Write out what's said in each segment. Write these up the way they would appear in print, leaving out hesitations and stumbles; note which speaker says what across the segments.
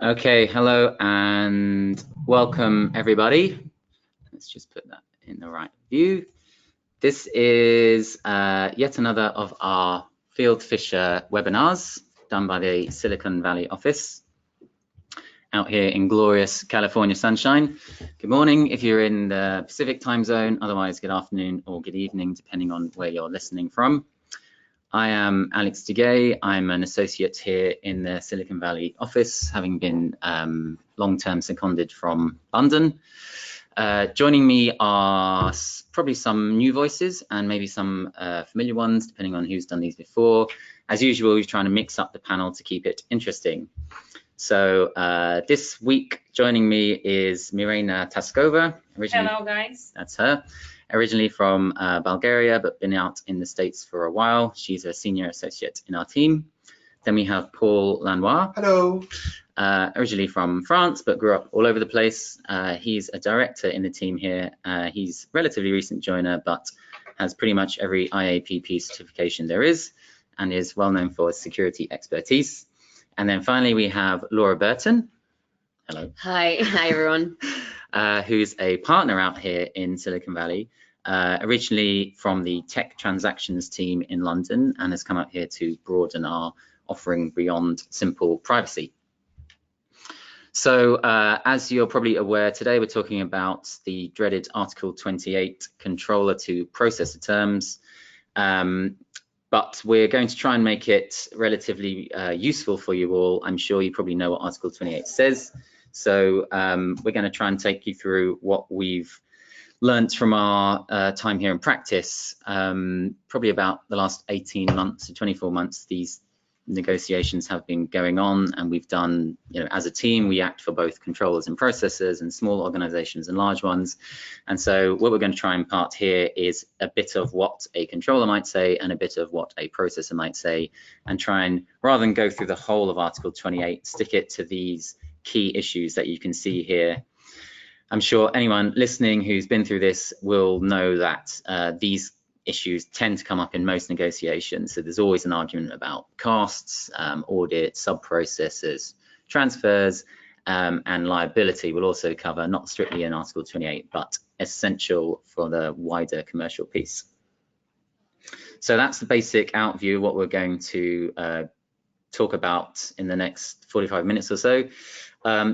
Speaker 1: Okay, hello and welcome everybody. Let's just put that in the right view. This is yet another of our Fieldfisher webinars done by the Silicon Valley office out here in glorious California sunshine. Good morning if you're in the Pacific time zone, otherwise good afternoon or good evening depending on where you're listening from. I am Alex Duguay. I'm an associate here in the Silicon Valley office, having been long-term seconded from London. Joining me are probably some new voices and maybe some familiar ones, depending on who's done these before. As usual, we're trying to mix up the panel to keep it interesting. So this week, joining me is Mirena Taskova.
Speaker 2: Hello, guys.
Speaker 1: That's her. Originally from Bulgaria, but been out in the States for a while. She's a senior associate in our team. Then we have Paul Lanois.
Speaker 3: Hello.
Speaker 1: Originally from France, but grew up all over the place. He's a director in the team here. He's a relatively recent joiner, but has pretty much every IAPP certification there is, and is well known for his security expertise. And then finally, we have Laura Burton. Hello.
Speaker 4: Hi everyone.
Speaker 1: Who's a partner out here in Silicon Valley, originally from the tech transactions team in London, and has come out here to broaden our offering beyond simple privacy. So as you're probably aware, today we're talking about the dreaded Article 28 controller to processor terms. But we're going to try and make it relatively useful for you all. I'm sure you probably know what Article 28 says. So we're going to try and take you through what we've learnt from our time here in practice. Probably about the last 18 months to 24 months, these negotiations have been going on, and we've done, as a team, we act for both controllers and processors and small organizations and large ones. And so what we're going to try and impart here is a bit of what a controller might say and a bit of what a processor might say, and try and, rather than go through the whole of Article 28, stick it to these key issues that you can see here. I'm sure anyone listening who's been through this will know that these issues tend to come up in most negotiations. So there's always an argument about costs, audit, subprocessors, transfers, and liability will also cover, not strictly in Article 28, but essential for the wider commercial piece. So that's the basic outview of what we're going to talk about in the next 45 minutes or so.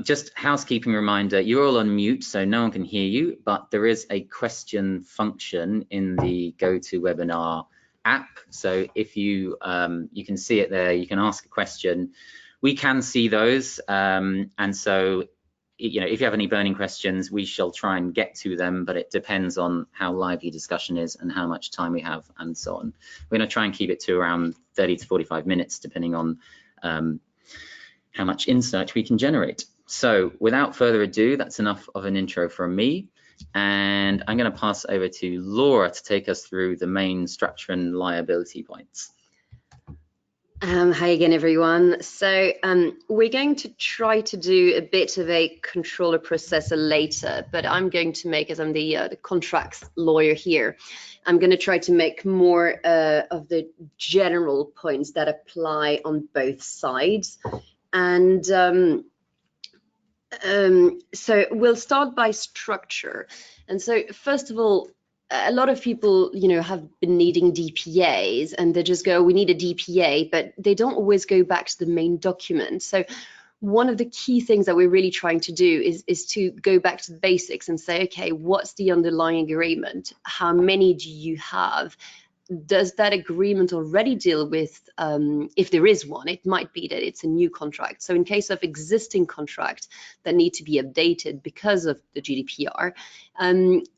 Speaker 1: Just housekeeping reminder, you're all on mute, so no one can hear you, but there is a question function in the GoToWebinar app. So if you can see it there, you can ask a question. We can see those, and so if you have any burning questions, we shall try and get to them, but it depends on how lively discussion is and how much time we have and so on. We're going to try and keep it to around 30 to 45 minutes, depending on how much insight we can generate. So without further ado, that's enough of an intro from me. And I'm going to pass over to Laura to take us through the main structure and liability points.
Speaker 4: Hi again, everyone. So we're going to try to do a bit of a controller processor later, but I'm going to make, as I'm the contracts lawyer here, I'm going to try to make more of the general points that apply on both sides. And so we'll start by structure. And so first of all, a lot of people, have been needing DPAs, and they just go, we need a DPA, but they don't always go back to the main document. So one of the key things that we're really trying to do is to go back to the basics and say, okay, what's the underlying agreement? How many do you have? Does that agreement already deal with, if there is one, it might be that it's a new contract. So in case of existing contract that need to be updated because of the GDPR,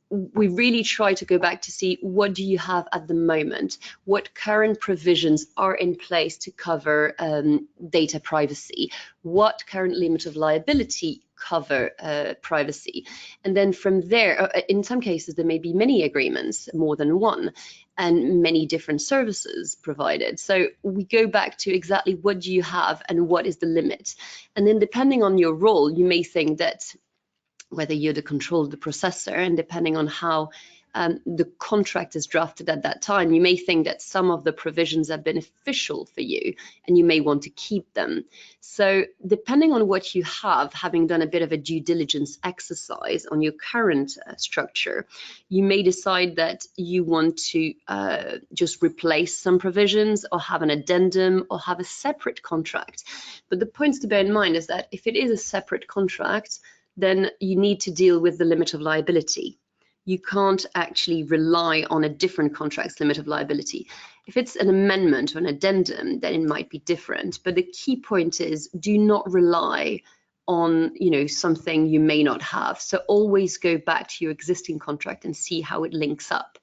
Speaker 4: we really try to go back to see what do you have at the moment, what current provisions are in place to cover data privacy, what current limit of liability cover privacy. And then from there, in some cases, there may be many agreements, more than one, and many different services provided. So we go back to exactly what do you have and what is the limit. And then depending on your role, you may think that whether you're the controller, the processor, and depending on how the contract is drafted at that time, you may think that some of the provisions are beneficial for you and you may want to keep them. So depending on what you have, having done a bit of a due diligence exercise on your current structure, you may decide that you want to just replace some provisions or have an addendum or have a separate contract. But the points to bear in mind is that if it is a separate contract, then you need to deal with the limit of liability. You can't actually rely on a different contract's limit of liability. If it's an amendment or an addendum, then it might be different. But the key point is, do not rely on, you know, something you may not have. So always go back to your existing contract and see how it links up.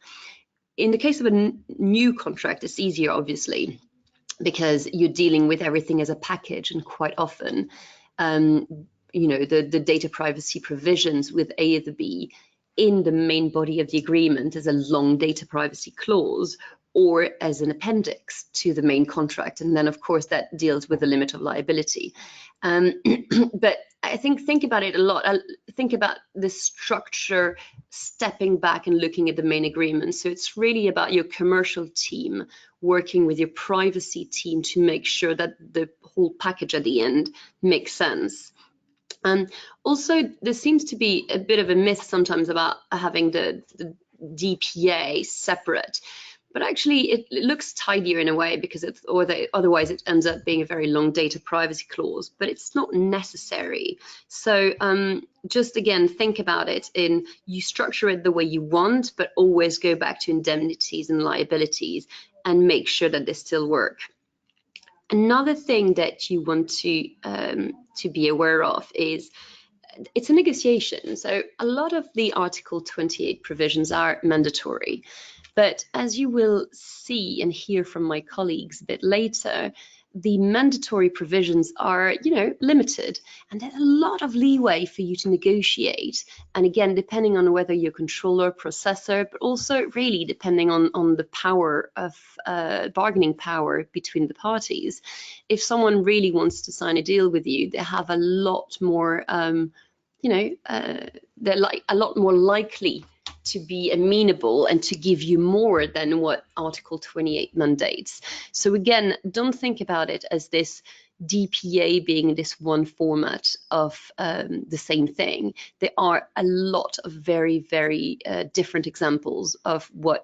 Speaker 4: In the case of a new contract, it's easier, obviously, because you're dealing with everything as a package, and quite often, you know, the data privacy provisions with either be in the main body of the agreement as a long data privacy clause or as an appendix to the main contract. And then, of course, that deals with the limit of liability. But I think about it a lot. Think about the structure, stepping back and looking at the main agreement. So it's really about your commercial team working with your privacy team to make sure that the whole package at the end makes sense. Also, there seems to be a bit of a myth sometimes about having the DPA separate, but actually it looks tidier in a way, because otherwise it ends up being a very long data privacy clause, but it's not necessary. So just again, think about it in, you structure it the way you want, but always go back to indemnities and liabilities and make sure that they still work. Another thing that you want to be aware of is it's a negotiation. So a lot of the Article 28 provisions are mandatory, but as you will see and hear from my colleagues a bit later, the mandatory provisions are, you know, limited, and there's a lot of leeway for you to negotiate. And again, depending on whether you're controller, processor, but also really depending on the power of bargaining power between the parties. If someone really wants to sign a deal with you, they have a lot more, you know, they're like a lot more likely to be amenable and to give you more than what Article 28 mandates. So again, don't think about it as this DPA being this one format of the same thing. There are a lot of very, very different examples of what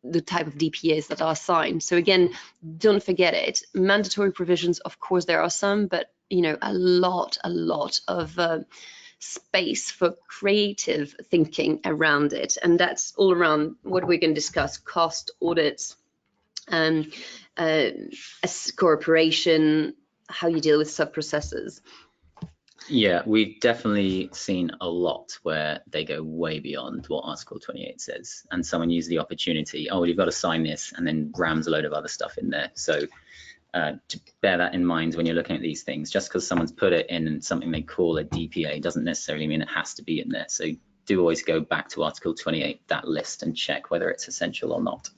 Speaker 4: the type of DPAs that are signed. So again, don't forget it. Mandatory provisions, of course, there are some, but you know, a lot of space for creative thinking around it, and that's all around what we're going to discuss: cost, audits, a corporation, how you deal with subprocessors.
Speaker 1: Yeah, we've definitely seen a lot where they go way beyond what Article 28 says, and someone uses the opportunity, oh, well, you've got to sign this, and then rams a load of other stuff in there. So to bear that in mind when you're looking at these things. Just because someone's put it in something they call a DPA doesn't necessarily mean it has to be in there. So do always go back to Article 28, that list, and check whether it's essential or not.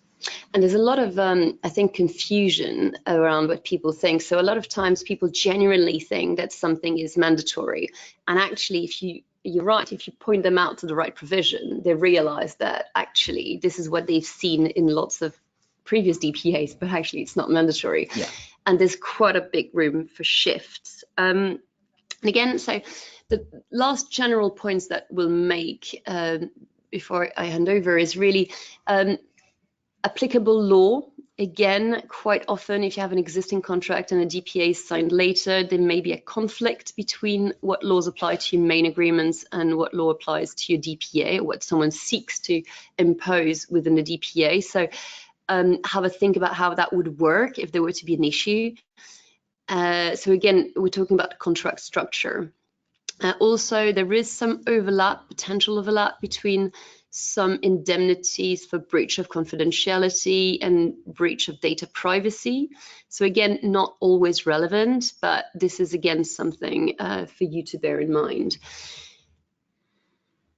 Speaker 4: And there's a lot of, I think, confusion around what people think. So a lot of times people genuinely think that something is mandatory. And actually, if you're right, if you point them out to the right provision, they realize that actually this is what they've seen in lots of previous DPAs, but actually it's not mandatory.
Speaker 1: Yeah.
Speaker 4: And there's quite a big room for shifts. And again, so the last general points that we'll make before I hand over is really applicable law. Again, quite often, if you have an existing contract and a DPA is signed later, there may be a conflict between what laws apply to your main agreements and what law applies to your DPA, or what someone seeks to impose within the DPA. So have a think about how that would work if there were to be an issue. So again, we're talking about the contract structure. Also, there is some overlap, potential overlap between some indemnities for breach of confidentiality and breach of data privacy. So again, not always relevant, but this is again something for you to bear in mind.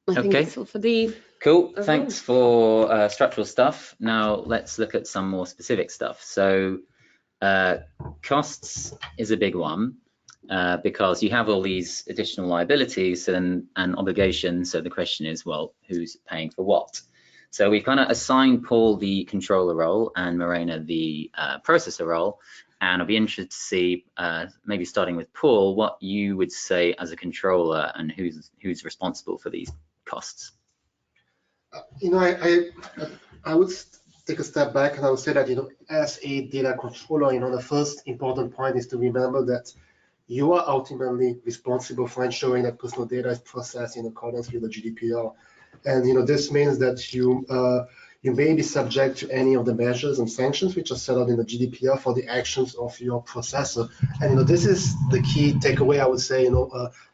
Speaker 4: I think that's all for the
Speaker 1: cool. Thanks for structural stuff. Now let's look at some more specific stuff. So costs is a big one. Because you have all these additional liabilities and obligations. So the question is, well, who's paying for what? So we've kind of assigned Paul the controller role and Morena the processor role. And I'll be interested to see, maybe starting with Paul, what you would say as a controller and who's responsible for these costs.
Speaker 2: I would take a step back and I would say that, as a data controller, the first important point is to remember that you are ultimately responsible for ensuring that personal data is processed in accordance with the GDPR. And, this means that you may be subject to any of the measures and sanctions which are set out in the GDPR for the actions of your processor. And, this is the key takeaway, I would say,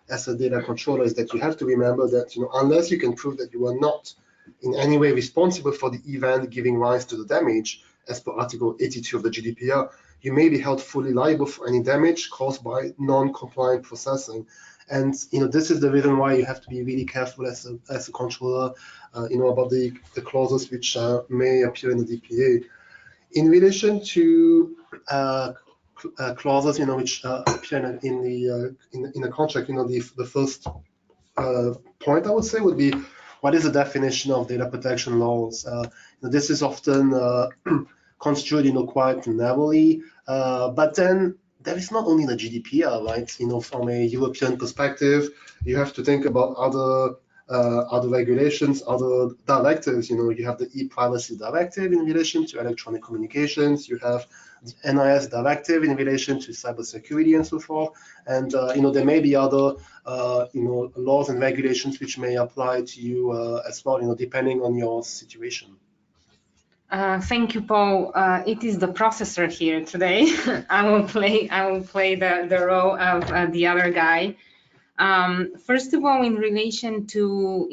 Speaker 2: as a data controller, is that you have to remember that, unless you can prove that you are not in any way responsible for the event giving rise to the damage, as per Article 82 of the GDPR, you may be held fully liable for any damage caused by non-compliant processing. And this is the reason why you have to be really careful as a controller, about the clauses which may appear in the DPA. In relation to clauses, which appear in the contract, the first point I would say would be, what is the definition of data protection laws? This is often construed, quite narrowly, but then there is not only the GDPR, right? From a European perspective, you have to think about other regulations, other directives. You have the e-privacy directive in relation to electronic communications. You have the NIS directive in relation to cybersecurity and so forth. And there may be other laws and regulations which may apply to you as well, depending on your situation.
Speaker 3: Thank you, Paul. It is the processor here today. I will play the role of the other guy. First of all, in relation to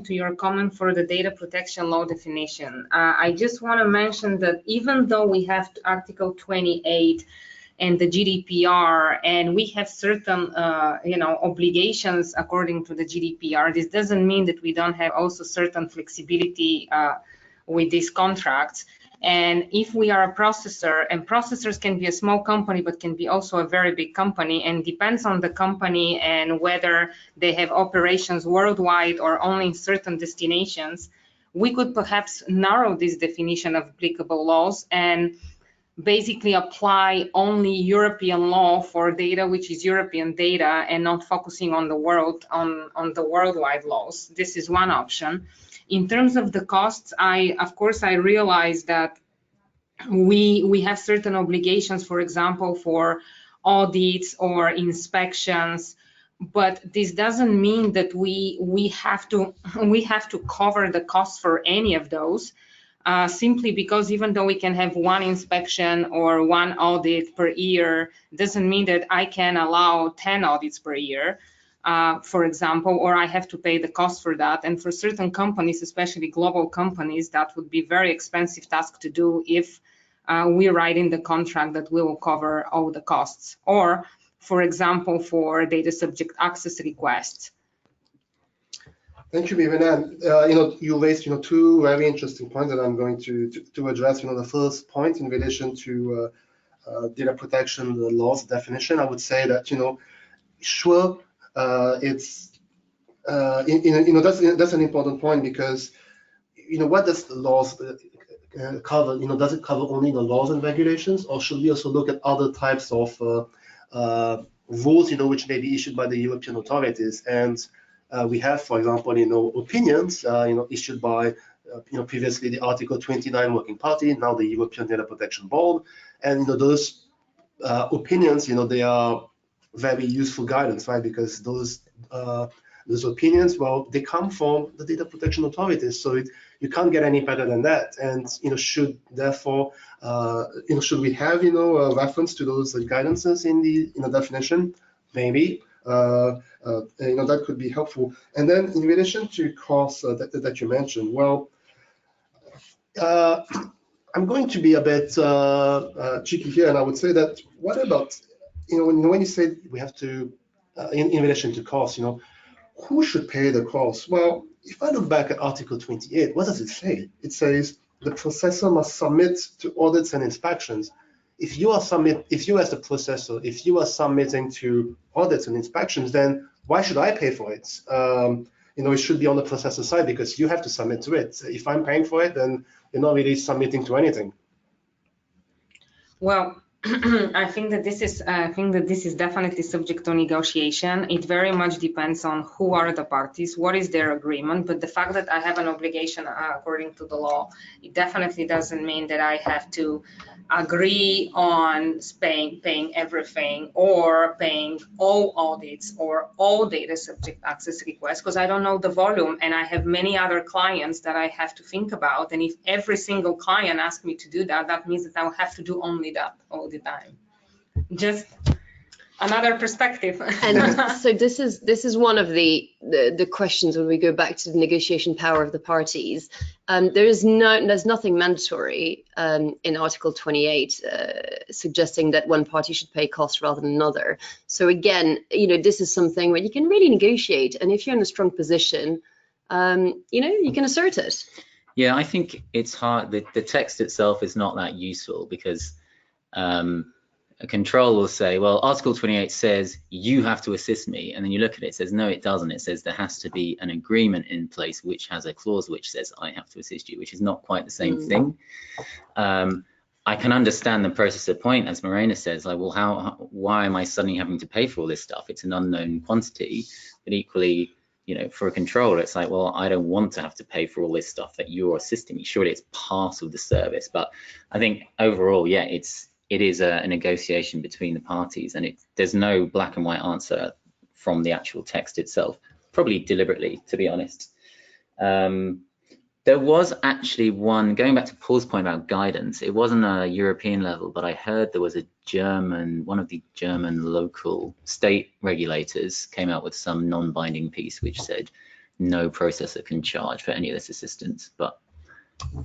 Speaker 3: your comment for the data protection law definition, I just want to mention that even though we have Article 28 and the GDPR, and we have certain obligations according to the GDPR, this doesn't mean that we don't have also certain flexibility with these contracts. And if we are a processor, and processors can be a small company, but can be also a very big company, and depends on the company and whether they have operations worldwide or only in certain destinations, we could perhaps narrow this definition of applicable laws and basically apply only European law for data which is European data and not focusing on the the worldwide laws. This is one option. In terms of the costs, of course I realize that we have certain obligations, for example, for audits or inspections, but this doesn't mean that we have to cover the costs for any of those. Simply because even though we can have one inspection or one audit per year, doesn't mean that I can allow 10 audits per year, for example, or I have to pay the cost for that. And for certain companies, especially global companies, that would be a very expensive task to do if we write in the contract that we will cover all the costs. Or, for example, for data subject access requests.
Speaker 2: Thank you, Vivian. You raised, two very interesting points that I'm going to address. The first point in relation to data protection, the laws definition, I would say that, sure, it's, that's an important point because, what does the laws cover? Does it cover only the laws and regulations, or should we also look at other types of rules, which may be issued by the European authorities? And we have, for example, opinions, issued by, previously the Article 29 Working Party, now the European Data Protection Board, and those opinions, they are very useful guidance, right? Because those opinions, well, they come from the data protection authorities, so you can't get any better than that. And should therefore, should we have a reference to those guidances in the definition? Maybe. That could be helpful. And then in relation to costs that you mentioned, well, I'm going to be a bit cheeky here, and I would say that what about, when you say we have to, in relation to costs, who should pay the costs? Well, if I look back at Article 28, what does it say? It says the processor must submit to audits and inspections. If you as the processor, if you are submitting to audits and inspections, then why should I pay for it? it should be on the processor side because you have to submit to it. If I'm paying for it, then you're not really submitting to anything.
Speaker 3: Well, I think that this is definitely subject to negotiation. It very much depends on who are the parties, what is their agreement. But the fact that I have an obligation according to the law, it definitely doesn't mean that I have to agree on paying everything or paying all audits or all data subject access requests, because I don't know the volume and I have many other clients that I have to think about. And if every single client asks me to do that, that means that I'll have to do only that all the time. Just another perspective.
Speaker 4: And so this is one of the questions when we go back to the negotiation power of the parties. There's nothing mandatory in Article 28 suggesting that one party should pay costs rather than another. So again, this is something where you can really negotiate, and if you're in a strong position, you can assert it.
Speaker 1: Yeah, I think it's hard. The text itself is not that useful because a control will say, well, Article 28 says you have to assist me, and then you look at it, it says no, it doesn't. It says there has to be an agreement in place which has a clause which says I have to assist you, which is not quite the same thing. I can understand the processor point, as Morena says, like, well, why am I suddenly having to pay for all this stuff? It's an unknown quantity. But equally, for a controller, it's like, well, I don't want to have to pay for all this stuff that you're assisting me. Surely it's part of the service. But I think overall, yeah, it is a negotiation between the parties, and there's no black and white answer from the actual text itself, probably deliberately, to be honest. There was actually one, going back to Paul's point about guidance, it wasn't a European level, but I heard there was one of the German local state regulators came out with some non-binding piece which said no processor can charge for any of this assistance. But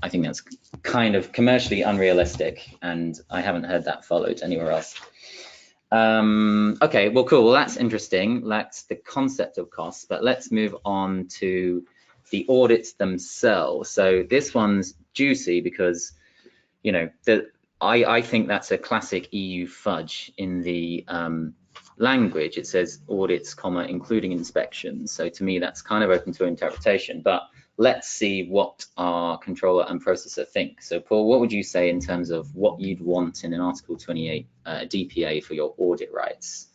Speaker 1: I think that's kind of commercially unrealistic, and I haven't heard that followed anywhere else. Okay, well, cool. Well, that's interesting. That's the concept of costs, but let's move on to the audits themselves. So this one's juicy because, I think that's a classic EU fudge in the language. It says audits, including inspections. So to me, that's kind of open to interpretation, but let's see what our controller and processor think. So Paul, what would you say in terms of what you'd want in an Article 28 DPA for your audit rights?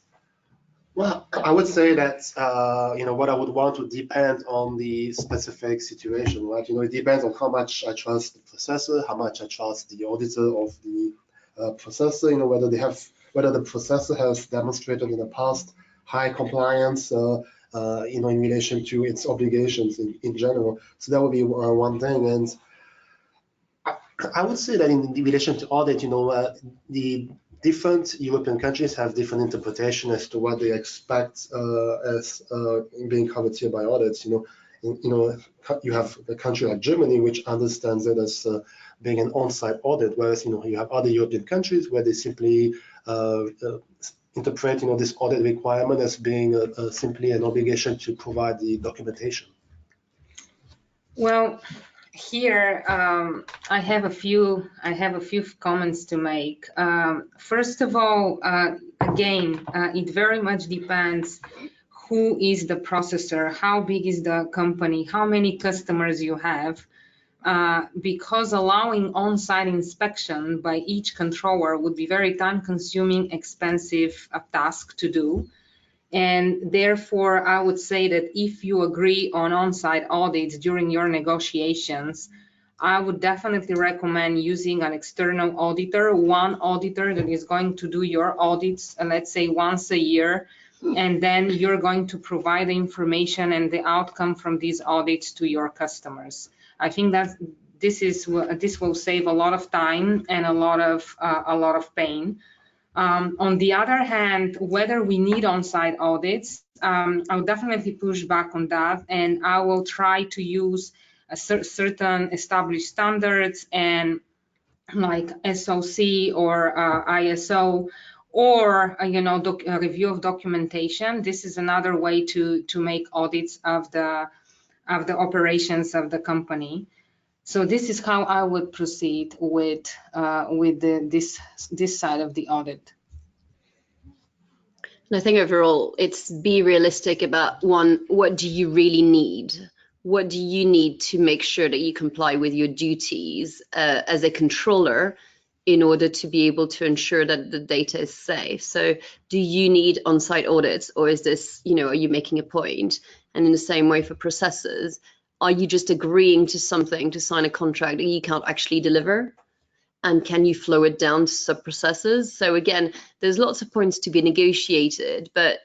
Speaker 2: Well, I would say that, what I would want to depend on the specific situation, right? It depends on how much I trust the processor, how much I trust the auditor of the processor, whether the processor has demonstrated in the past high compliance, in relation to its obligations in general. So that would be one thing. And I would say that in relation to audit, the different European countries have different interpretation as to what they expect as being covered here by audits. You have a country like Germany, which understands it as being an on-site audit, whereas you have other European countries where they simply interpret this audit requirement as being simply an obligation to provide the documentation.
Speaker 3: Well, here I have a few comments to make. First of all, again, it very much depends who is the processor, how big is the company, how many customers you have, because allowing on-site inspection by each controller would be very time-consuming, expensive task to do. And therefore, I would say that if you agree on on-site audits during your negotiations, I would definitely recommend using an external auditor, one auditor that is going to do your audits, let's say once a year, and then you're going to provide the information and the outcome from these audits to your customers. I think that this will save a lot of time and a lot of pain. On the other hand, whether we need on-site audits, I'll definitely push back on that, and I will try to use certain established standards and like SOC or ISO, or a review of documentation. This is another way to make audits of the operations of the company. So this is how I would proceed with this side of the audit.
Speaker 4: I think overall, it's be realistic about what do you really need? What do you need to make sure that you comply with your duties as a controller in order to be able to ensure that the data is safe? So do you need on-site audits, or is this, are you making a point? And in the same way for processors, are you just agreeing to something to sign a contract that you can't actually deliver? And can you flow it down to subprocessors? So again, there's lots of points to be negotiated, but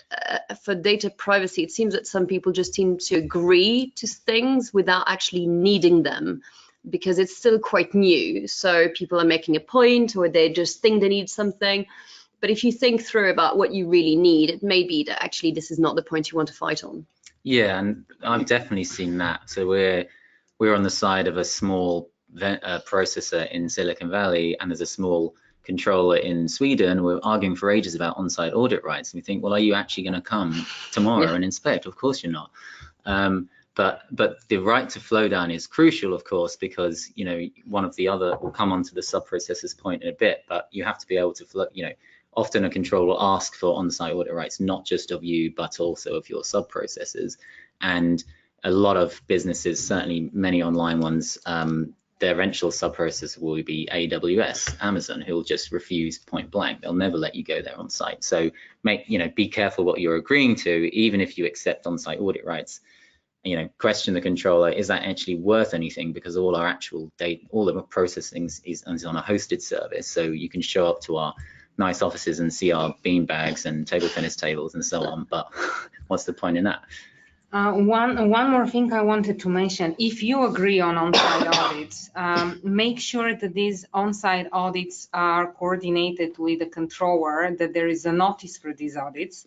Speaker 4: for data privacy, it seems that some people just seem to agree to things without actually needing them, because it's still quite new. So people are making a point, or they just think they need something. But if you think through about what you really need, it may be that actually this is not the point you want to fight on.
Speaker 1: Yeah, and I've definitely seen that. So we're on the side of a small processor in Silicon Valley, and there's a small controller in Sweden. We're arguing for ages about on-site audit rights. And we think, well, are you actually going to come tomorrow and inspect? Of course you're not. But the right to flow down is crucial, of course, because one of the other, we'll come on to the subprocessors point in a bit, but you have to be able to flow. Often a controller will ask for on-site audit rights, not just of you, but also of your subprocessors. And a lot of businesses, certainly many online ones, their eventual subprocessor will be AWS, Amazon, who will just refuse point blank. They'll never let you go there on site. So be careful what you're agreeing to, even if you accept on-site audit rights. Question the controller, is that actually worth anything? Because all our actual data, all the processing is on a hosted service. So you can show up to our nice offices and see our bean bags and table tennis tables and so on. But what's the point in that?
Speaker 3: One more thing I wanted to mention: if you agree on on-site audits, make sure that these on-site audits are coordinated with the controller, that there is a notice for these audits.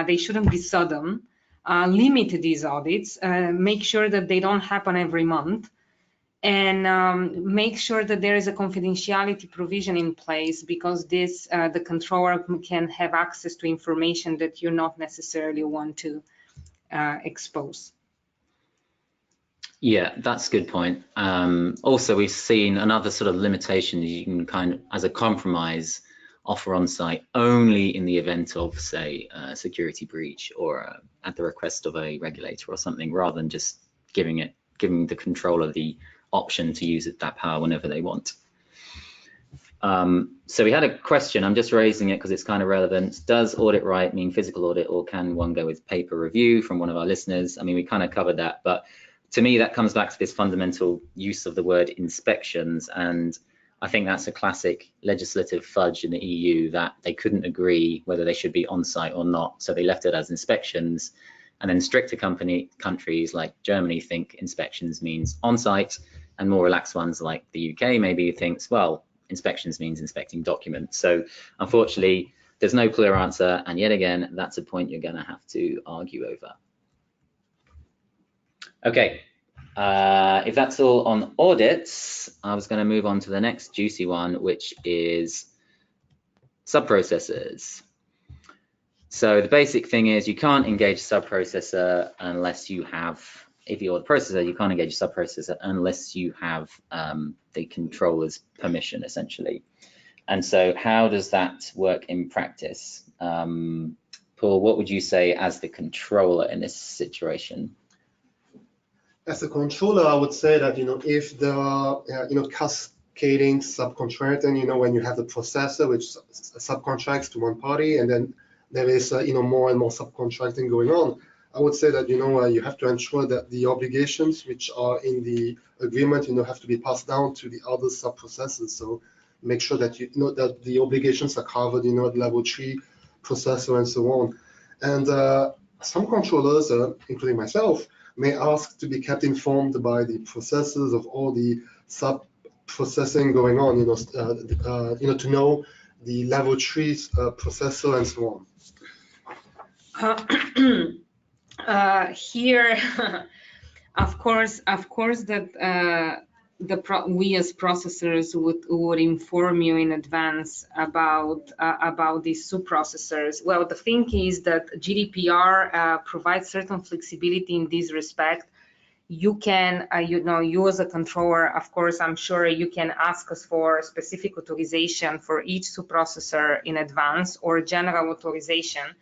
Speaker 3: They shouldn't be sudden. Limit these audits, make sure that they don't happen every month, and make sure that there is a confidentiality provision in place, because the controller can have access to information that you not necessarily want to expose.
Speaker 1: Yeah, that's a good point. Also, we've seen another sort of limitation is you can kind of, as a compromise, offer on-site only in the event of, say, a security breach or at the request of a regulator or something, rather than just giving the controller the option to use that power whenever they want. So we had a question, I'm just raising it because it's kind of relevant. Does audit right mean physical audit, or can one go with paper review, from one of our listeners? I mean, we kind of covered that, but to me, that comes back to this fundamental use of the word inspections. And I think that's a classic legislative fudge in the EU, that they couldn't agree whether they should be on site or not. So they left it as inspections. And then stricter countries like Germany think inspections means on site, and more relaxed ones like the UK maybe thinks, well, inspections means inspecting documents. So unfortunately, there's no clear answer. And yet again, that's a point you're going to have to argue over. Okay, if that's all on audits, I was going to move on to the next juicy one, which is subprocessors. So the basic thing is you can't engage a subprocessor unless you have, if you're the processor, you can't engage a subprocessor unless you have the controller's permission, essentially. And so how does that work in practice? Paul, what would you say as the controller in this situation?
Speaker 2: As a controller, I would say that, if there are, cascading subcontracting, when you have the processor which subcontracts to one party, and then there is, more and more subcontracting going on, I would say that, you have to ensure that the obligations which are in the agreement, have to be passed down to the other subprocessors. So make sure that, that the obligations are covered, at level 3 processor and so on. And some controllers, including myself, may ask to be kept informed by the processors of all the sub-processing going on, to know the level 3 processor and so
Speaker 3: on. Here, of course, that we as processors would inform you in advance about these subprocessors. Well, the thing is that GDPR provides certain flexibility in this respect. You can, you as a controller, of course, I'm sure you can ask us for specific authorization for each subprocessor in advance, or general authorization.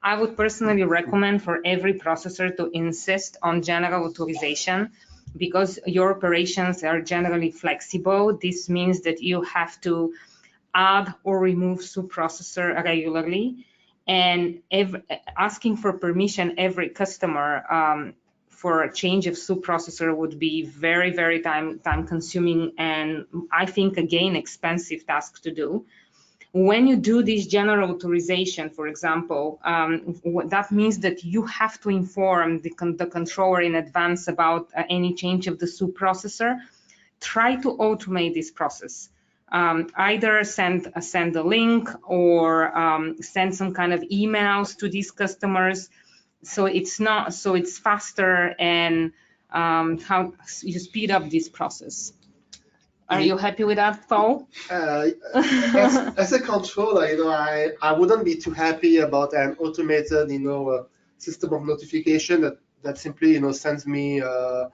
Speaker 3: I would personally recommend for every processor to insist on general authorization, because your operations are generally flexible. This means that you have to add or remove subprocessor regularly, and asking for permission every customer for a change of subprocessor would be very, very time consuming, and I think again expensive task to do. When you do this general authorization, for example, that means that you have to inform the controller in advance about any change of the subprocessor. Try to automate this process. Either send a link or send some kind of emails to these customers, so it's faster, and how you speed up this process. Are you happy with that, Paul?
Speaker 2: As a controller, I wouldn't be too happy about an automated, system of notification that simply, sends me a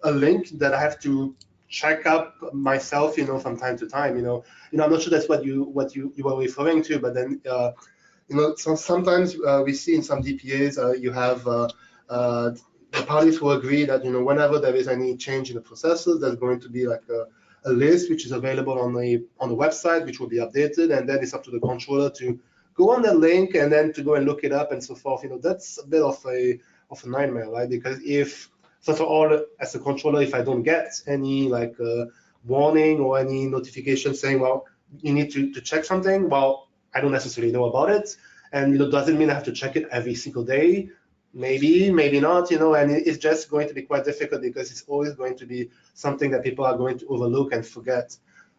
Speaker 2: link that I have to check up myself, from time to time. I'm not sure that's what you were referring to, but then, so sometimes we see in some DPAs you have the parties who agree that whenever there is any change in the processes, there's going to be like a list which is available on the website, which will be updated, and then it's up to the controller to go on the link and then to go and look it up and so forth. That's a bit of a nightmare, right? Because if first of all, as a controller, if I don't get any like warning or any notification saying, well, you need to check something, well, I don't necessarily know about it, and doesn't mean I have to check it every single day. Maybe not, and it's just going to be quite difficult because it's always going to be something that people are going to overlook and forget.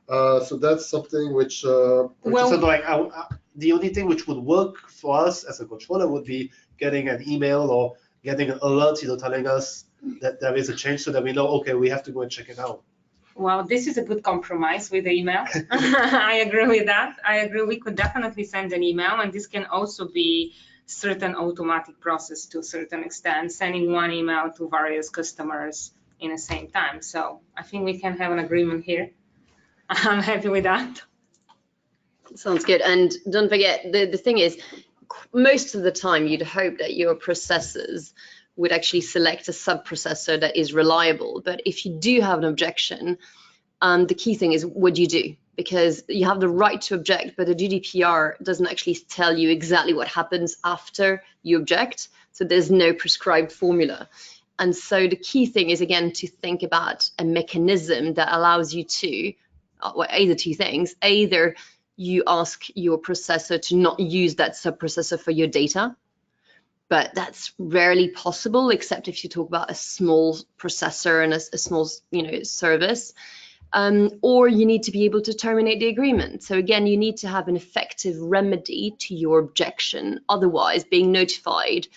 Speaker 2: So that's something which the only thing which would work for us as a controller would be getting an email or getting an alert, telling us that there is a change, so that we know, okay, we have to go and check it out.
Speaker 3: Well, this is a good compromise with the email. I agree with that. I agree. We could definitely send an email, and this can also be certain automatic process to a certain extent, sending one email to various customers in the same time. So I think we can have an agreement here. I'm happy with that.
Speaker 4: Sounds good. And don't forget, the thing is, most of the time you'd hope that your processors would actually select a subprocessor that is reliable. But if you do have an objection, the key thing is what you do, because you have the right to object, but the GDPR doesn't actually tell you exactly what happens after you object. So there's no prescribed formula. And so the key thing is, again, to think about a mechanism that allows you to, well, either two things. Either you ask your processor to not use that subprocessor for your data, but that's rarely possible, except if you talk about a small processor and a small, service. Or you need to be able to terminate the agreement. So again, you need to have an effective remedy to your objection. Otherwise, being notified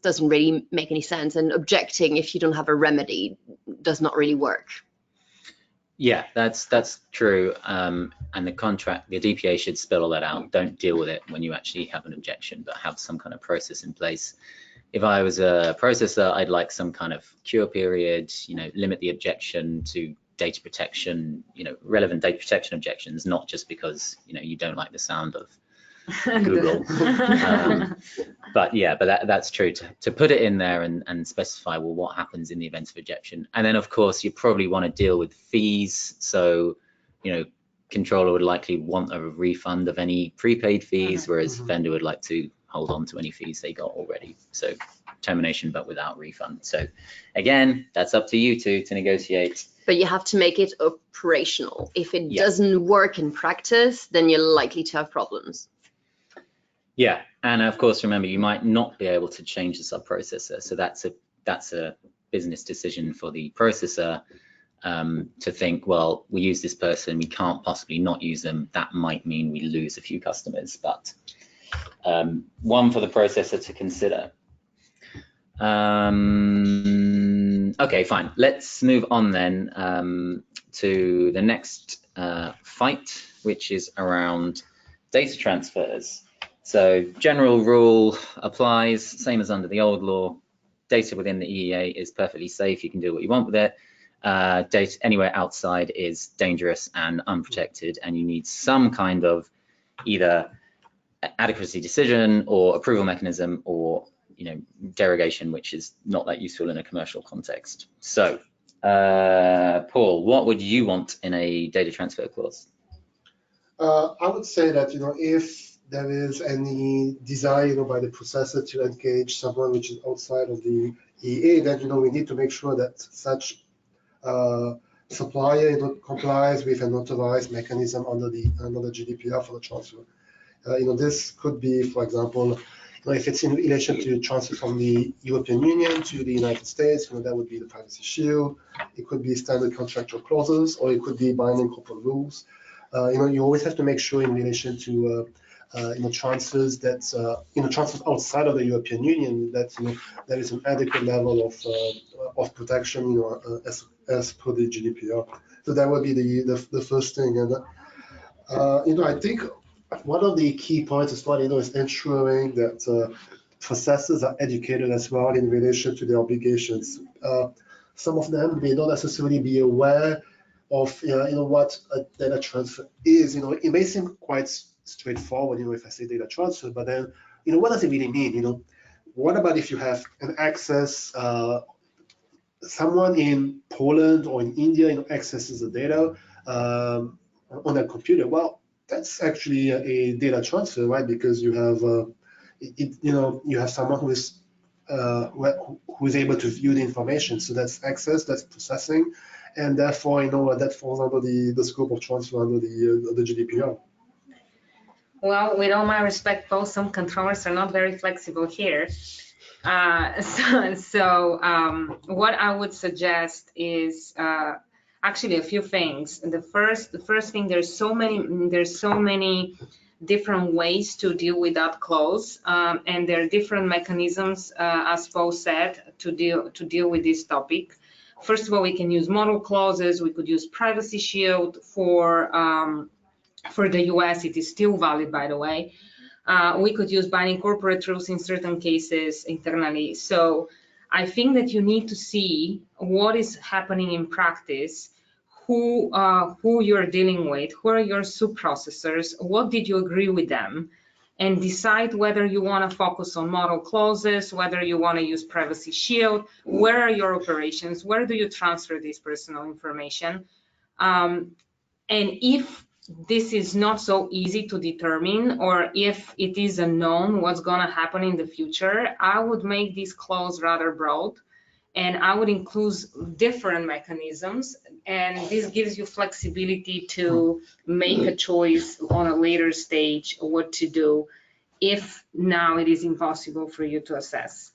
Speaker 4: doesn't really make any sense, and objecting if you don't have a remedy does not really work.
Speaker 1: Yeah, that's true. And the contract, the DPA should spell all that out. Don't deal with it when you actually have an objection, but have some kind of process in place. If I was a processor, I'd like some kind of cure period, limit the objection to data protection, relevant data protection objections, not just because, you don't like the sound of Google. But that's true, to put it in there and specify, well, what happens in the event of objection. And then of course you probably want to deal with fees. So, controller would likely want a refund of any prepaid fees, whereas vendor would like to hold on to any fees they got already. So termination, but without refund. So again, that's up to you to negotiate.
Speaker 4: But you have to make it operational. If it doesn't work in practice, then you're likely to have problems.
Speaker 1: Yeah, and of course, remember, you might not be able to change the subprocessor. So that's a business decision for the processor to think, well, we use this person, we can't possibly not use them. That might mean we lose a few customers, but one for the processor to consider. Okay, fine. Let's move on then to the next fight, which is around data transfers. So general rule applies, same as under the old law. Data within the EEA is perfectly safe. You can do what you want with it. Data anywhere outside is dangerous and unprotected, and you need some kind of either adequacy decision or approval mechanism, or derogation, which is not that useful in a commercial context. So Paul, what would you want in a data transfer clause?
Speaker 2: I would say that if there is any desire by the processor to engage someone which is outside of the EA, then we need to make sure that such supplier complies with an authorized mechanism under the GDPR for the transfer. This could be, for example, if it's in relation to transfer from the European Union to the United States, that would be the privacy shield. It could be standard contractual clauses, or it could be binding corporate rules. You always have to make sure in relation to transfers that transfers outside of the European Union that there is an adequate level of protection as per the GDPR. So that would be the first thing. And I think one of the key points as well is ensuring that processors are educated as well in relation to their obligations. Some of them may not necessarily be aware of what a data transfer is. It may seem quite straightforward, if I say data transfer, but then what does it really mean? What about if you have an access, someone in Poland or in India accesses the data on a computer? Well, that's actually a data transfer, right? Because you have you have someone who is able to view the information. So that's access, that's processing, and therefore that falls under the scope of transfer under the GDPR.
Speaker 3: Well, with all my respect, Paul, some controllers are not very flexible here. So what I would suggest is actually a few things. The first thing, there's so many different ways to deal with that clause, and there are different mechanisms, as Paul said, to deal with this topic. First of all, we can use model clauses. We could use privacy shield for the US. It is still valid, by the way. We could use binding corporate rules in certain cases internally. So I think that you need to see what is happening in practice, who you're dealing with, who are your subprocessors, what did you agree with them, and decide whether you want to focus on model clauses, whether you want to use privacy shield, where are your operations, where do you transfer this personal information, and if this is not so easy to determine, or if it is unknown what's going to happen in the future, I would make this clause rather broad, and I would include different mechanisms, and this gives you flexibility to make a choice on a later stage what to do if now it is impossible for you to assess.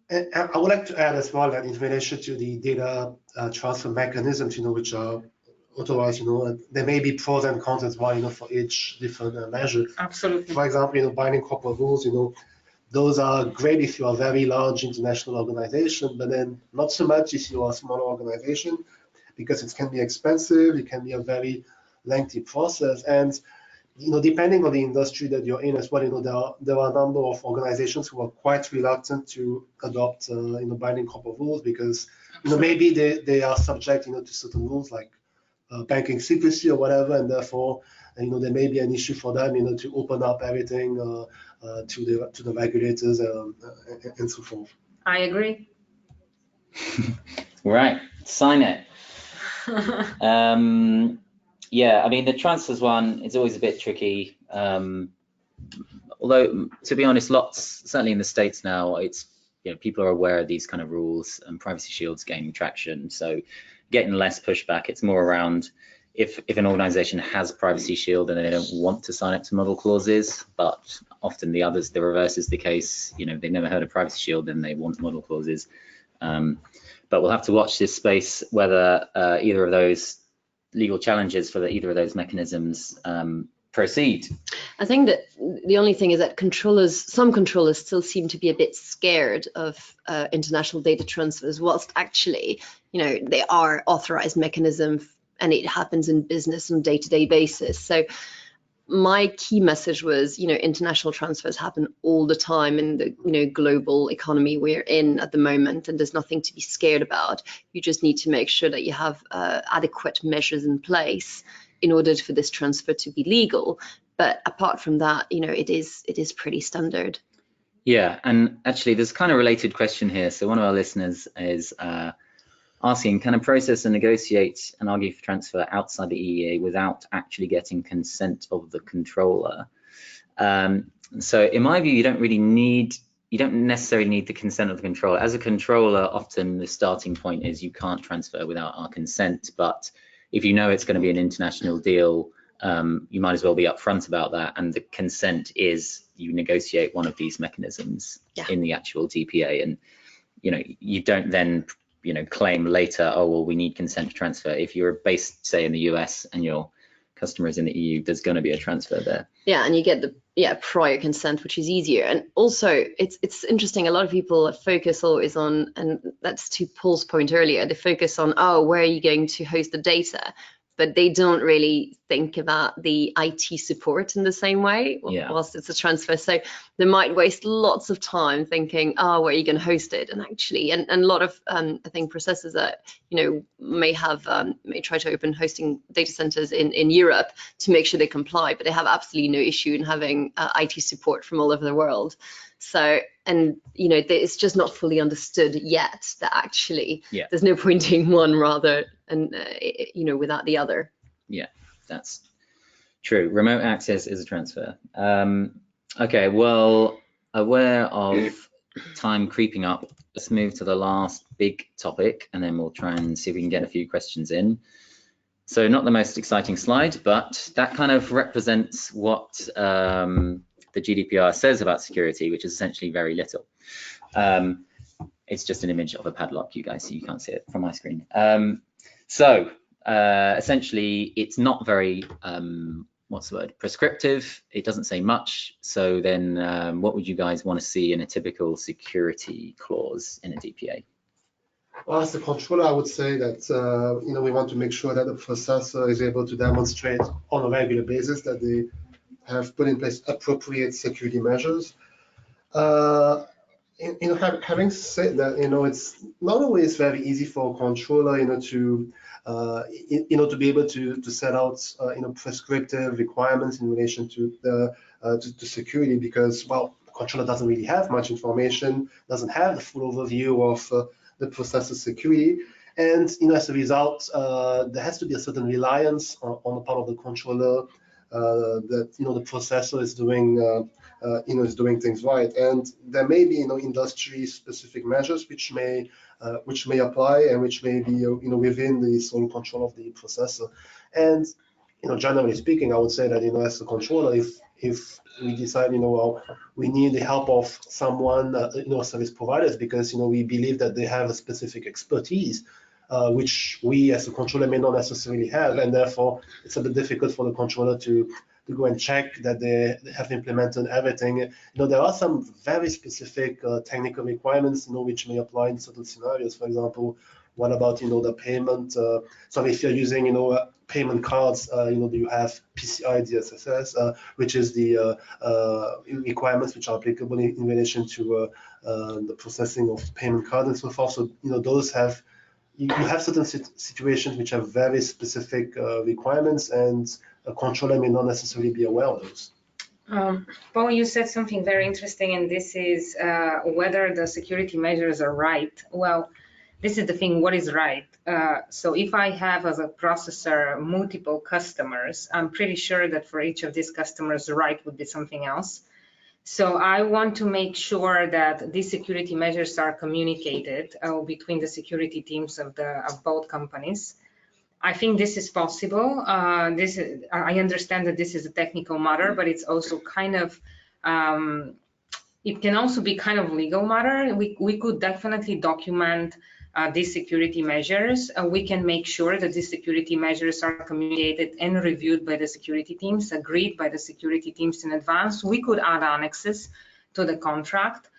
Speaker 2: And I would like to add as well that in relation to the data transfer mechanisms, which are authorized, there may be pros and cons as well, for each different measure.
Speaker 3: Absolutely.
Speaker 2: For example, binding corporate rules, those are great if you are a very large international organization, but then not so much if you are a smaller organization, because it can be expensive, it can be a very lengthy process, and depending on the industry that you're in as well, there are a number of organizations who are quite reluctant to adopt binding corporate rules because maybe they are subject to certain rules like banking secrecy or whatever, and therefore there may be an issue for them to open up everything to the regulators and so forth.
Speaker 3: I agree.
Speaker 1: Right, sign it. Yeah, I mean the transfers one is always a bit tricky. Although to be honest, certainly in the States now, it's people are aware of these kind of rules and privacy shields gaining traction. So getting less pushback. It's more around if an organization has privacy shield and they don't want to sign up to model clauses, but often the reverse is the case. They've never heard of privacy shield and they want model clauses. But we'll have to watch this space whether either of those legal challenges for either of those mechanisms proceed.
Speaker 4: I think that the only thing is that some controllers still seem to be a bit scared of international data transfers, whilst actually, they are authorized mechanisms and it happens in business on a day-to-day basis. So my key message was, international transfers happen all the time in the global economy we're in at the moment, and there's nothing to be scared about. You just need to make sure that you have adequate measures in place in order for this transfer to be legal. But apart from that, it is pretty standard.
Speaker 1: Yeah, and actually there's kind of related question here. So one of our listeners is asking, can a processor negotiate and argue for transfer outside the EEA without actually getting consent of the controller? So in my view, you don't necessarily need the consent of the controller. As a controller, often the starting point is you can't transfer without our consent, but if you know it's going to be an international deal, you might as well be upfront about that, and the consent is you negotiate one of these mechanisms in the actual DPA, and you don't then claim later, oh well, we need consent to transfer. If you're based, say, in the US and your customer is in the EU, there's going to be a transfer there.
Speaker 4: Yeah, and you get the prior consent, which is easier. And also it's interesting, a lot of people focus always on, and that's to Paul's point earlier, they focus on, oh, where are you going to host the data? But they don't really think about the IT support in the same way whilst it's a transfer. So they might waste lots of time thinking, oh, where are you going to host it? And actually, and a lot of, I think, processors that, may try to open hosting data centers in Europe to make sure they comply, but they have absolutely no issue in having IT support from all over the world. So, and it's just not fully understood yet that actually there's no point doing one rather and without the other.
Speaker 1: Yeah, that's true. Remote access is a transfer. Okay, well, aware of time creeping up, let's move to the last big topic, and then we'll try and see if we can get a few questions in. So not the most exciting slide, but that kind of represents what the GDPR says about security, which is essentially very little. It's just an image of a padlock, you guys, so you can't see it from my screen. So essentially, it's not very, what's the word, prescriptive. It doesn't say much. So then what would you guys want to see in a typical security clause in a DPA?
Speaker 2: Well, as a controller, I would say that we want to make sure that the processor is able to demonstrate on a regular basis that they have put in place appropriate security measures. Having said that, it's not always very easy for a controller, to be able to set out, prescriptive requirements in relation to the security, because, well, the controller doesn't really have much information, doesn't have the full overview of the processor security, and as a result, there has to be a certain reliance on the part of the controller that the processor is doing things right, and there may be industry-specific measures which may apply and which may be within the sole control of the processor. And generally speaking, I would say that as a controller, if we decide well, we need the help of someone, service providers, because we believe that they have a specific expertise, which we as a controller may not necessarily have, and therefore it's a bit difficult for the controller to go and check that they have implemented everything. There are some very specific technical requirements, which may apply in certain scenarios. For example, what about the payment? So if you're using payment cards, do you have PCI DSS, which is the requirements which are applicable in relation to the processing of payment cards and so forth. So those have. You have certain situations which have very specific requirements, and a controller may not necessarily be aware of those.
Speaker 3: Paul, you said something very interesting, and this is whether the security measures are right. Well, this is the thing, what is right? So if I have as a processor multiple customers, I'm pretty sure that for each of these customers, right would be something else. So I want to make sure that these security measures are communicated between the security teams of both companies. I think this is possible. I understand that this is a technical matter, but it's also kind of, it can also be kind of legal matter. We could definitely document these security measures. We can make sure that these security measures are communicated and reviewed by the security teams, agreed by the security teams in advance. We could add annexes to the contract,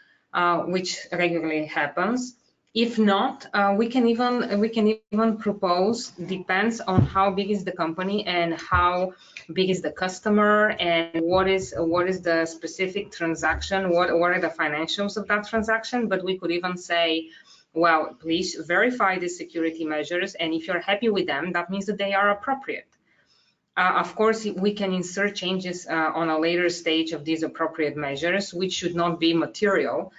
Speaker 3: which regularly happens. If not, we can even propose, depends on how big is the company and how big is the customer and what is the specific transaction, what are the financials of that transaction. But we could even say, well, please verify the security measures, and if you're happy with them, that means that they are appropriate. Of course, we can insert changes on a later stage of these appropriate measures, which should not be material,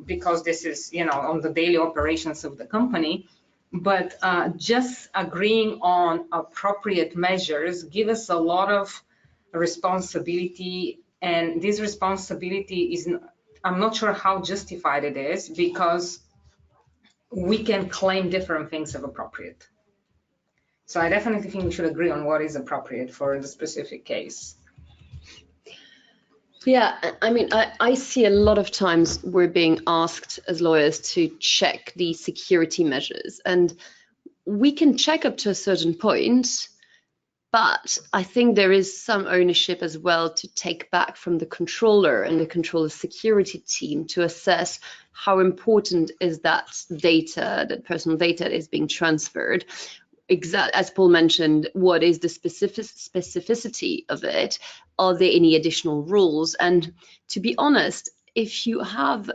Speaker 3: because this is, on the daily operations of the company. But just agreeing on appropriate measures give us a lot of responsibility, and this responsibility is, I'm not sure how justified it is, because we can claim different things of appropriate. So I definitely think we should agree on what is appropriate for the specific case.
Speaker 4: Yeah, I mean, I see a lot of times we're being asked as lawyers to check the security measures, and we can check up to a certain point, but I think there is some ownership as well to take back from the controller and the controller security team to assess how important is that data, that personal data is being transferred. As Paul mentioned, what is the specificity of it? Are there any additional rules? And to be honest, if you have,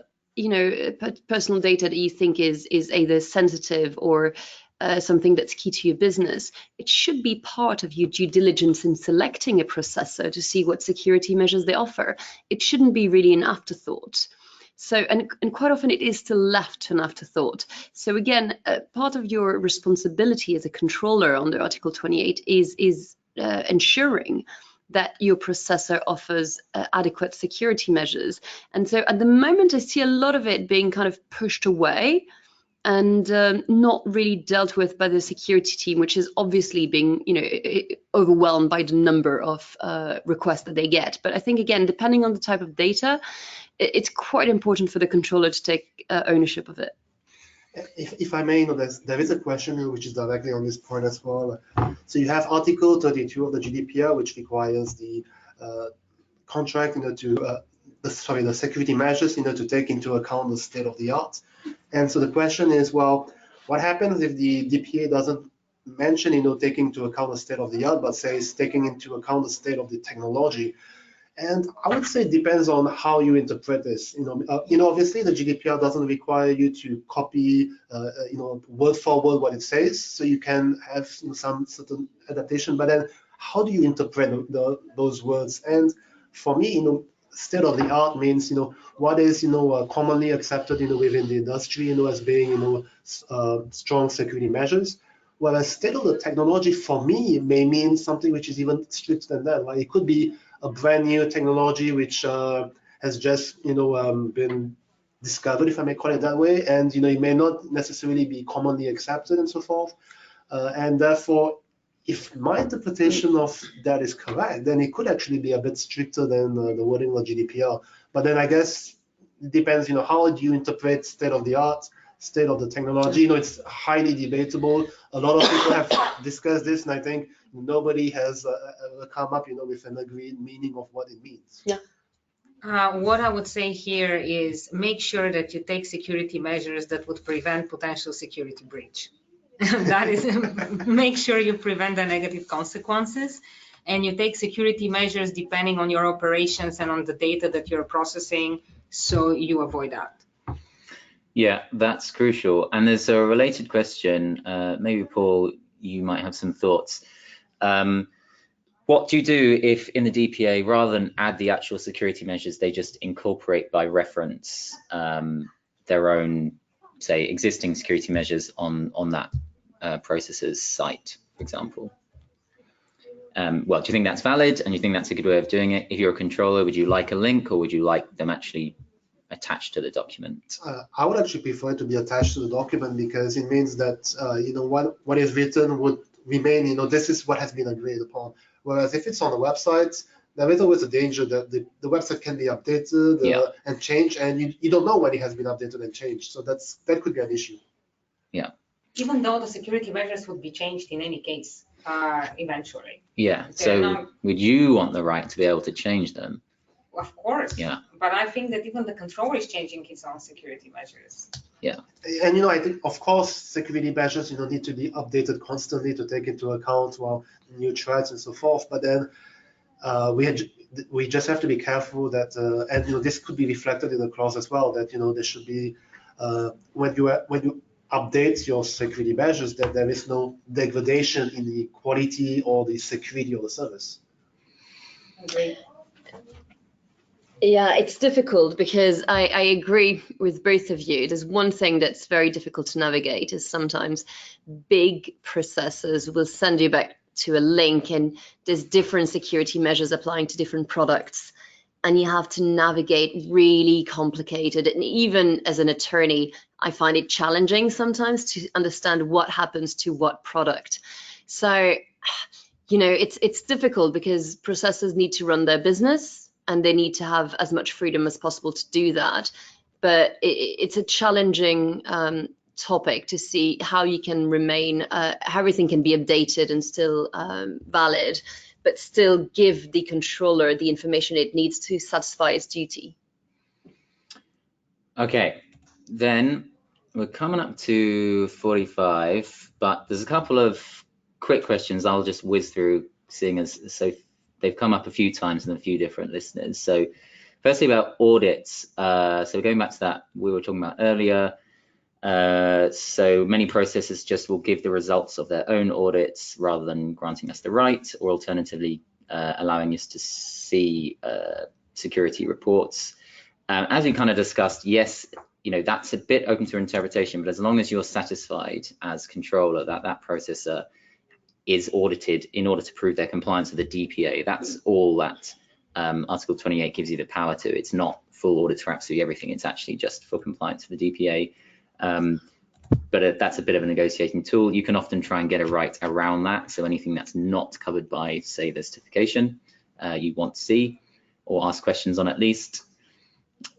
Speaker 4: personal data that you think is either sensitive or something that's key to your business, it should be part of your due diligence in selecting a processor to see what security measures they offer. It shouldn't be really an afterthought. So, and quite often it is still left to an afterthought. So again, part of your responsibility as a controller under Article 28 is ensuring that your processor offers adequate security measures. And so at the moment, I see a lot of it being kind of pushed away and not really dealt with by the security team, which is obviously being, overwhelmed by the number of requests that they get. But I think, again, depending on the type of data, it's quite important for the controller to take ownership of it.
Speaker 2: If I may, there is a question which is directly on this point as well. So you have Article 32 of the GDPR, which requires the contract, the security measures, to take into account the state of the art. And so the question is, well, what happens if the DPA doesn't mention, taking into account the state of the art, but says taking into account the state of the technology? And I would say it depends on how you interpret this. Obviously the GDPR doesn't require you to copy, word for word what it says. So you can have some certain adaptation. But then, how do you interpret those words? And for me, state of the art means, what is, commonly accepted, within the industry, as being, strong security measures. Whereas state of the technology, for me, may mean something which is even stricter than that. Like it could be a brand new technology which has just been discovered, if I may call it that way, and it may not necessarily be commonly accepted and so forth. And therefore, if my interpretation of that is correct, then it could actually be a bit stricter than the wording of GDPR. But then I guess it depends, how do you interpret state of the art, state of the technology? It's highly debatable. A lot of people have discussed this, and I think nobody has come up, with an agreed meaning of what it means.
Speaker 4: Yeah.
Speaker 3: What I would say here is make sure that you take security measures that would prevent potential security breach. That is, make sure you prevent the negative consequences, and you take security measures depending on your operations and on the data that you're processing, so you avoid that.
Speaker 1: Yeah, that's crucial. And there's a related question. Maybe Paul, you might have some thoughts. What do you do if in the DPA, rather than add the actual security measures, they just incorporate by reference their own, say, existing security measures on that processor's site, for example? Well, do you think that's valid, and you think that's a good way of doing it? If you're a controller, would you like a link, or would you like them actually attached to the document?
Speaker 2: I would actually prefer it to be attached to the document, because it means that what is written would remain. This is what has been agreed upon. Whereas if it's on the website, there is always a danger that the website can be updated and changed, and you don't know when it has been updated and changed. So that could be an issue.
Speaker 1: Yeah.
Speaker 3: Even though the security measures would be changed in any case, eventually.
Speaker 1: Yeah. So would you want the right to be able to change them?
Speaker 3: Of course.
Speaker 1: Yeah.
Speaker 3: But I think that even the controller is changing his own security measures.
Speaker 1: Yeah.
Speaker 2: And I think, of course, security measures need to be updated constantly to take into account new threats and so forth. But then we just have to be careful that and this could be reflected in the clause as well, that there should be when you update your security measures, that there is no degradation in the quality or the security of the service.
Speaker 3: Agree.
Speaker 4: Yeah, it's difficult because I agree with both of you. There's one thing that's very difficult to navigate is sometimes big processors will send you back to a link and there's different security measures applying to different products. And you have to navigate really complicated. And even as an attorney, I find it challenging sometimes to understand what happens to what product. So, you know, it's difficult because processors need to run their business and they need to have as much freedom as possible to do that. But it's a challenging topic to see how you can remain, how everything can be updated and still valid, but still give the controller the information it needs to satisfy its duty.
Speaker 1: Okay, then we're coming up to 45, but there's a couple of quick questions I'll just whiz through, seeing as so they've come up a few times in a few different listeners. So firstly about audits. So going back to that we were talking about earlier, so many processors just will give the results of their own audits rather than granting us the right, or alternatively allowing us to see security reports. As we kind of discussed, yes, you know, that's a bit open to interpretation, but as long as you're satisfied as controller that that processor is audited in order to prove their compliance with the DPA, that's all that Article 28 gives you the power to. It's not full audits for absolutely everything. It's actually just for compliance with the DPA. But that's a bit of a negotiating tool. You can often try and get a right around that. So anything that's not covered by, say, the certification you want to see or ask questions on at least.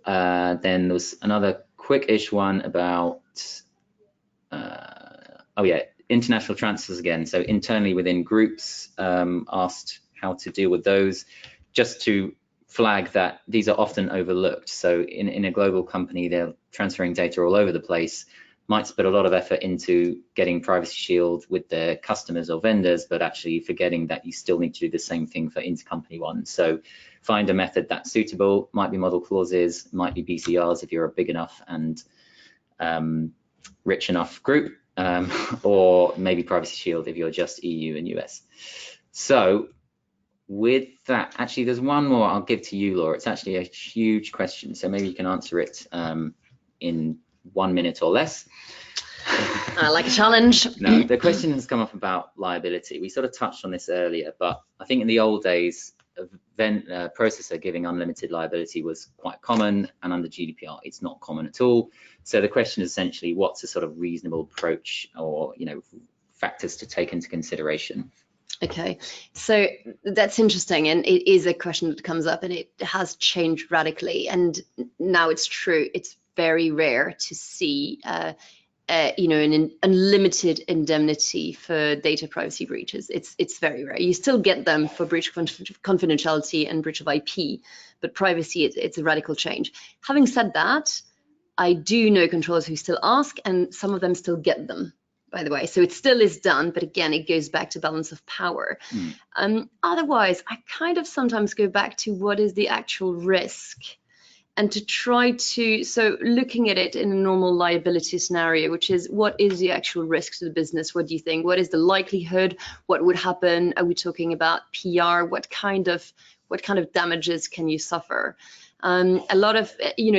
Speaker 1: Then there was another quick-ish one about, oh yeah, international transfers again. So internally within groups, asked how to deal with those. Just to flag that these are often overlooked. So in a global company, they're transferring data all over the place, might put a lot of effort into getting Privacy Shield with their customers or vendors, but actually forgetting that you still need to do the same thing for intercompany ones. So find a method that's suitable, might be model clauses, might be BCRs if you're a big enough and rich enough group, or maybe Privacy Shield if you're just EU and US. So with that, actually there's one more I'll give to you, Laura. It's actually a huge question, so maybe you can answer it in 1 minute or less.
Speaker 4: I like a challenge.
Speaker 1: No, the question has come up about liability. We sort of touched on this earlier, but I think in the old days, a processor giving unlimited liability was quite common, and under GDPR, it's not common at all. So the question is essentially, what's a sort of reasonable approach, or factors to take into consideration?
Speaker 4: Okay, so that's interesting, and it is a question that comes up, and it has changed radically. And now it's true; it's very rare to see, an unlimited indemnity for data privacy breaches. It's very rare. You still get them for breach of confidentiality and breach of IP, but privacy, it's a radical change. Having said that, I do know controllers who still ask, and some of them still get them, by the way. So it still is done, but again, it goes back to balance of power. Otherwise, I kind of sometimes go back to what is the actual risk, and to try to, so looking at it in a normal liability scenario, which is what is the actual risk to the business? What do you think? What is the likelihood? What would happen? Are we talking about PR? What kind of damages can you suffer? A lot of,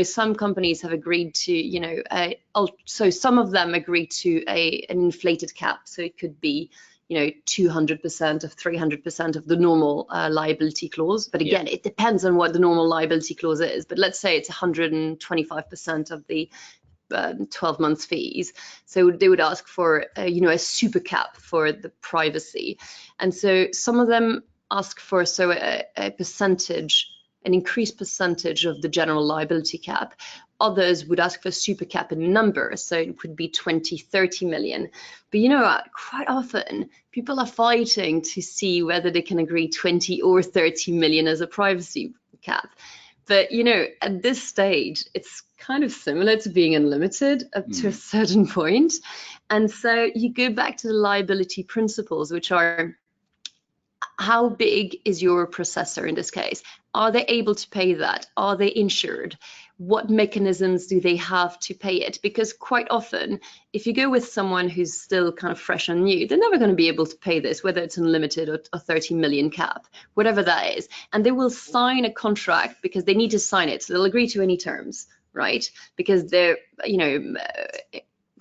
Speaker 4: some companies have agreed to, so some of them agree to an inflated cap. So it could be, 200% of 300% of the normal liability clause. But again, It depends on what the normal liability clause is. But let's say it's 125% of the 12 months fees. So they would ask for, a super cap for the privacy. And so some of them ask for a percentage, an increased percentage of the general liability cap. Others would ask for super cap in numbers, so it could be 20, 30 million. But you know what, quite often people are fighting to see whether they can agree 20 or 30 million as a privacy cap. But at this stage, it's kind of similar to being unlimited up to a certain point. And so you go back to the liability principles, which are how big is your processor in this case? Are they able to pay that? Are they insured? What mechanisms do they have to pay it? Because quite often, if you go with someone who's still kind of fresh and new, they're never going to be able to pay this, whether it's unlimited or 30 million cap, whatever that is. And they will sign a contract because they need to sign it. So they'll agree to any terms, right? Because they're, you know,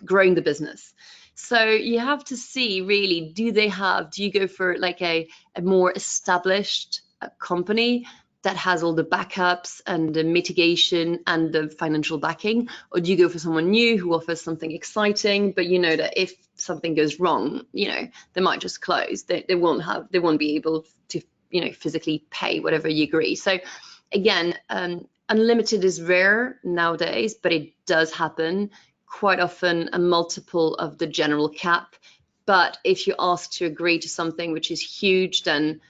Speaker 4: growing the business. So you have to see really, do you go for like a more established company that has all the backups and the mitigation and the financial backing, or do you go for someone new who offers something exciting, but you know that if something goes wrong, you know, they might just close. They won't be able to, you know, physically pay whatever you agree. So again, unlimited is rare nowadays, but it does happen quite often, a multiple of the general cap. But if you ask to agree to something which is huge, then,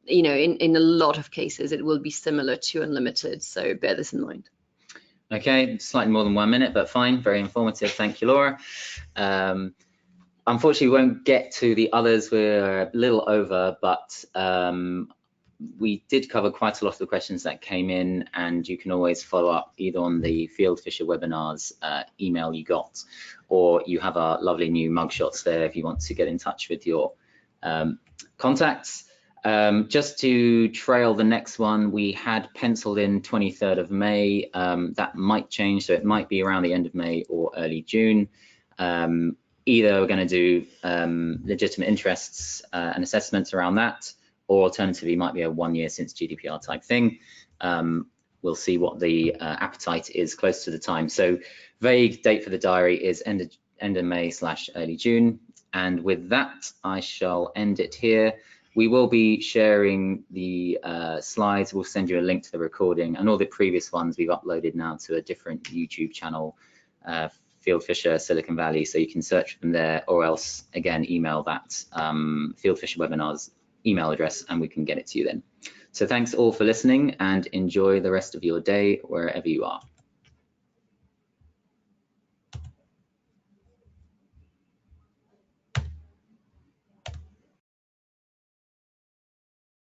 Speaker 4: you know, in a lot of cases, it will be similar to unlimited. So bear this in mind.
Speaker 1: Okay, slightly more than 1 minute, but fine. Very informative. Thank you, Laura. Unfortunately, we won't get to the others. We're a little over, but we did cover quite a lot of the questions that came in, and you can always follow up either on the Fieldfisher webinars email you got, or you have our lovely new mugshots there if you want to get in touch with your contacts. Just to trail the next one, we had penciled in 23rd of May. That might change, so it might be around the end of May or early June. Either we're going to do legitimate interests and assessments around that, or alternatively might be a 1 year since GDPR type thing. We'll see what the appetite is close to the time. So vague date for the diary is end of May / early June. And with that, I shall end it here. We will be sharing the slides. We'll send you a link to the recording, and all the previous ones we've uploaded now to a different YouTube channel, Fieldfisher Silicon Valley. So you can search for them there, or else again, email that Fieldfisher webinars email address and we can get it to you then. So thanks all for listening, and enjoy the rest of your day wherever you are.